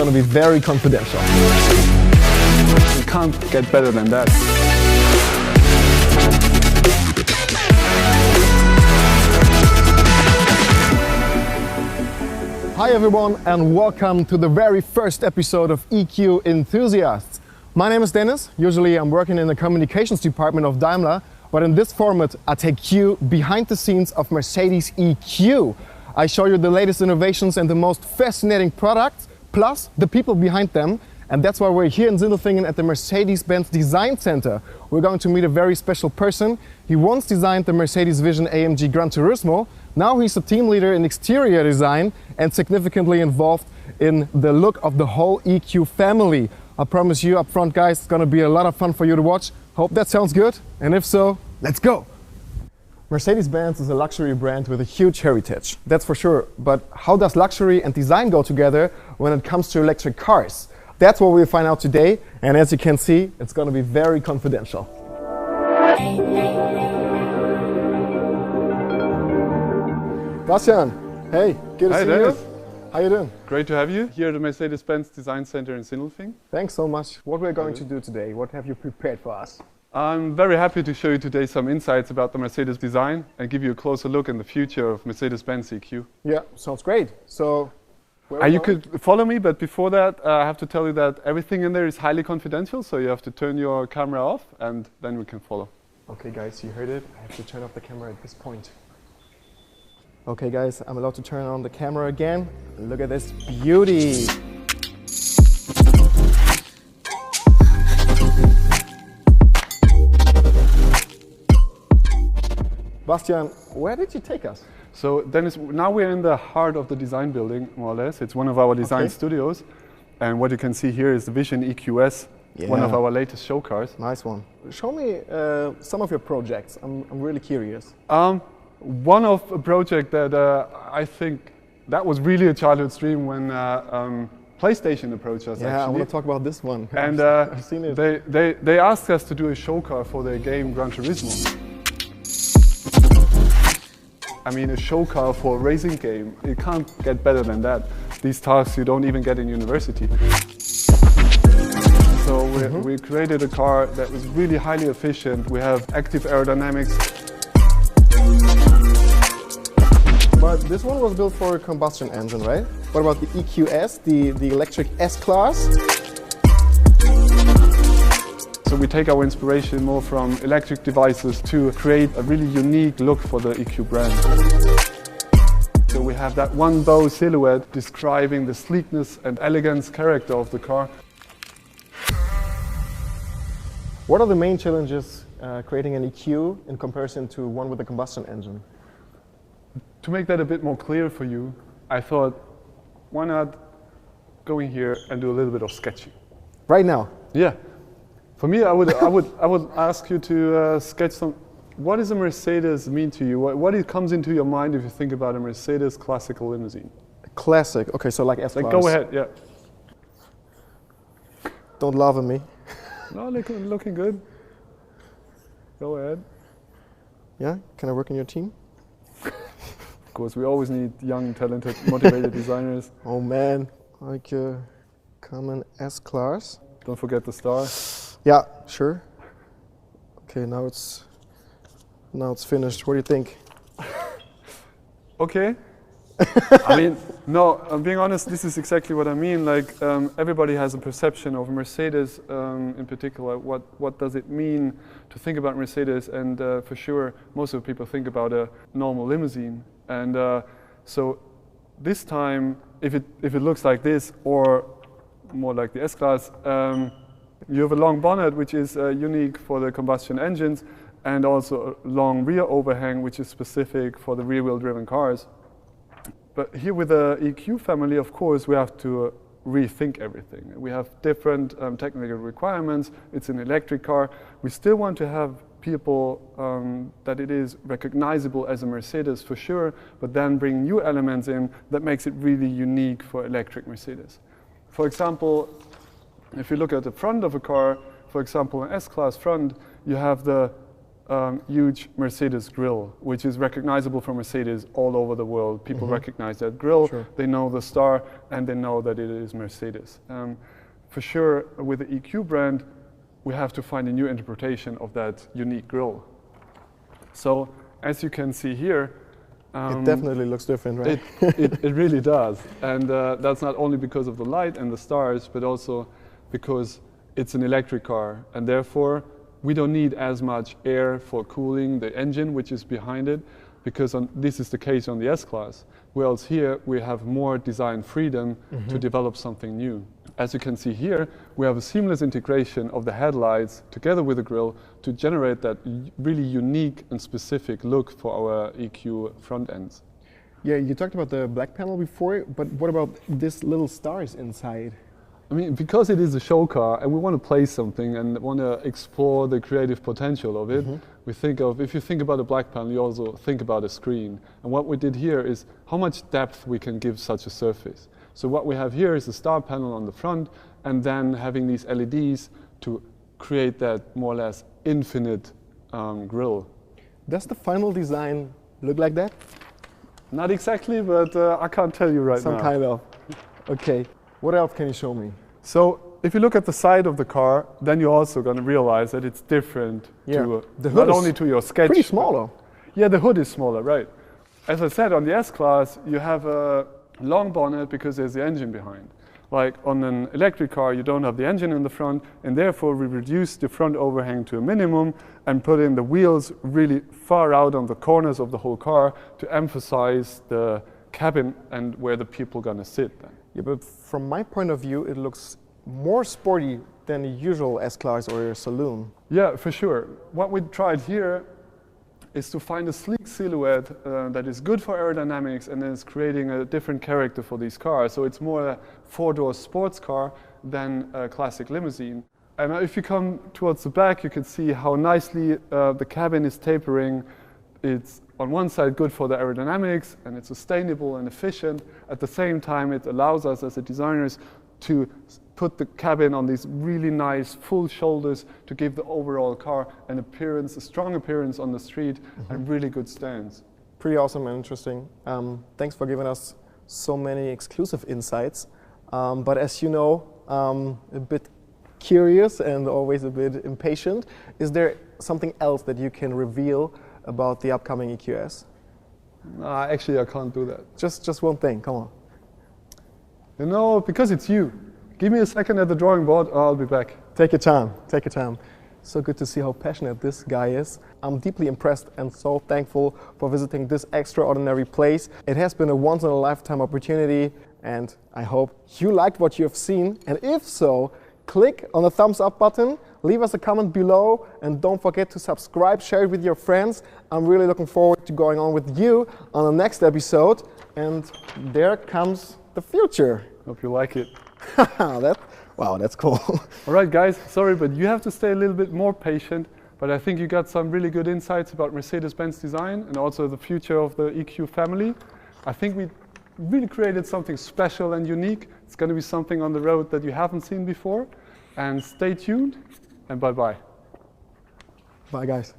gonna be very confidential. You can't get better than that. Hi everyone and welcome to the very first episode of EQ Enthusiasts. My name is Dennis. Usually I'm working in the communications department of Daimler, but in this format I take you behind the scenes of Mercedes EQ. I show you the latest innovations and the most fascinating products, plus the people behind them. And that's why we're here in Sindelfingen at the Mercedes-Benz Design Center. We're going to meet a very special person. He once designed the Mercedes Vision AMG Gran Turismo. Now he's a team leader in exterior design and significantly involved in the look of the whole EQ family. I promise you up front, guys, it's gonna be a lot of fun for you to watch. Hope that sounds good, and if so, let's go! Mercedes-Benz is a luxury brand with a huge heritage, that's for sure. But how does luxury and design go together when it comes to electric cars? That's what we'll find out today, and as you can see, it's gonna be very confidential. Bastian, hey, good to see Dennis. you. How you doing? Great to have you here at the Mercedes-Benz Design Center in Sindelfingen. Thanks so much. What we're going to do today, what have you prepared for us? I'm very happy to show you today some insights about the Mercedes design and give you a closer look in the future of Mercedes-Benz EQ. Yeah, sounds great. So, You could follow me, but before that, I have to tell you that everything in there is highly confidential, so you have to turn your camera off and then we can follow. Okay guys, you heard it. I have to turn off the camera at this point. Okay guys, I'm allowed to turn on the camera again. Look at this beauty. Bastian, where did you take us? So Dennis, now we're in the heart of the design building, more or less. It's one of our design studios. And what you can see here is the Vision EQS, one of our latest show cars. Nice one. Show me some of your projects. I'm really curious. One of a project that I think that was really a childhood dream when PlayStation approached us. Yeah, I want to talk about this one. And I've seen it. they asked us to do a show car for their game Gran Turismo. I mean, a show car for a racing game. You can't get better than that. These tasks you don't even get in university. So we created a car that was really highly efficient. We have active aerodynamics. But this one was built for a combustion engine, right? What about the EQS, the electric S-Class? So we take our inspiration more from electric devices to create a really unique look for the EQ brand. So we have that one bow silhouette describing the sleekness and elegance character of the car. What are the main challenges creating an EQ in comparison to one with a combustion engine? To make that a bit more clear for you, I thought, why not go in here and do a little bit of sketching? Right now? Yeah. For me, I would ask you to sketch some. What does a Mercedes mean to you? What comes into your mind if you think about a Mercedes classical limousine? Classic. Okay, so like S-Class. Like, go ahead. Yeah. Don't laugh at me. No, looking good. Go ahead. Yeah. Can I work in your team? Of course, we always need young, talented, motivated designers. Oh man, like a common S-Class. Don't forget the star. Yeah, sure. Okay, now it's finished. What do you think? Okay. I mean, no, I'm being honest, this is exactly what I mean. Like, everybody has a perception of Mercedes in particular. What does it mean to think about Mercedes? And for sure, most of the people think about a normal limousine. And so this time, if it looks like this, or more like the S-Class, you have a long bonnet, which is unique for the combustion engines, and also a long rear overhang, which is specific for the rear-wheel driven cars. But here with the EQ family, of course, we have to rethink everything. We have different technical requirements. It's an electric car. We still want to have people that it is recognizable as a Mercedes for sure, but then bring new elements in that makes it really unique for electric Mercedes. For example, if you look at the front of a car, for example, an S-Class front, you have the huge Mercedes grille, which is recognizable from Mercedes all over the world. People recognize that grille, Sure. they know the star, and they know that it is Mercedes. For sure, with the EQ brand, we have to find a new interpretation of that unique grille. So, as you can see here, It definitely looks different, right? it really does. And that's not only because of the light and the stars, but also because it's an electric car. And therefore, we don't need as much air for cooling the engine, which is behind it, because this is the case on the S-Class. Whereas here, we have more design freedom to develop something new. As you can see here, we have a seamless integration of the headlights together with the grille to generate that really unique and specific look for our EQ front ends. Yeah, you talked about the black panel before, but what about this little stars inside? I mean, because it is a show car and we want to play something and want to explore the creative potential of it, we think of, if you think about a black panel, you also think about a screen. And what we did here is how much depth we can give such a surface. So what we have here is a star panel on the front and then having these LEDs to create that more or less infinite grille. Does the final design look like that? Not exactly, but I can't tell you right now. Some kind of. Okay. What else can you show me? So if you look at the side of the car, then you're also going to realize that it's different to The hood not is only to your sketch. pretty small though. Yeah, the hood is smaller, right. As I said, on the S-Class, you have a long bonnet because there's the engine behind. Like on an electric car, you don't have the engine in the front, and therefore we reduce the front overhang to a minimum and put in the wheels really far out on the corners of the whole car to emphasize the cabin and where the people are going to sit then. Yeah, but from my point of view, it looks more sporty than a usual S-Class or a saloon. Yeah, for sure. What we tried here is to find a sleek silhouette that is good for aerodynamics and is creating a different character for these cars. So it's more a four-door sports car than a classic limousine. And if you come towards the back, you can see how nicely the cabin is tapering. It's on one side good for the aerodynamics and it's sustainable and efficient. At the same time, it allows us as designers to put the cabin on these really nice full shoulders to give the overall car an appearance, a strong appearance on the street and really good stance. Pretty awesome and interesting. Thanks for giving us so many exclusive insights. But as you know, a bit curious and always a bit impatient. Is there something else that you can reveal about the upcoming EQS? Actually, I can't do that. Just one thing, come on. You know, because it's you. Give me a second at the drawing board, I'll be back. Take your time, take your time. So good to see how passionate this guy is. I'm deeply impressed and so thankful for visiting this extraordinary place. It has been a once-in-a-lifetime opportunity and I hope you liked what you have seen. And if so, click on the thumbs up button, leave us a comment below and don't forget to subscribe, share it with your friends. I'm really looking forward to going on with you on the next episode. And there comes the future. Hope you like it. Wow, that's cool. All right, guys, sorry, but you have to stay a little bit more patient. But I think you got some really good insights about Mercedes-Benz design and also the future of the EQ family. I think we really created something special and unique. It's going to be something on the road that you haven't seen before. And stay tuned, and bye-bye. Bye, guys.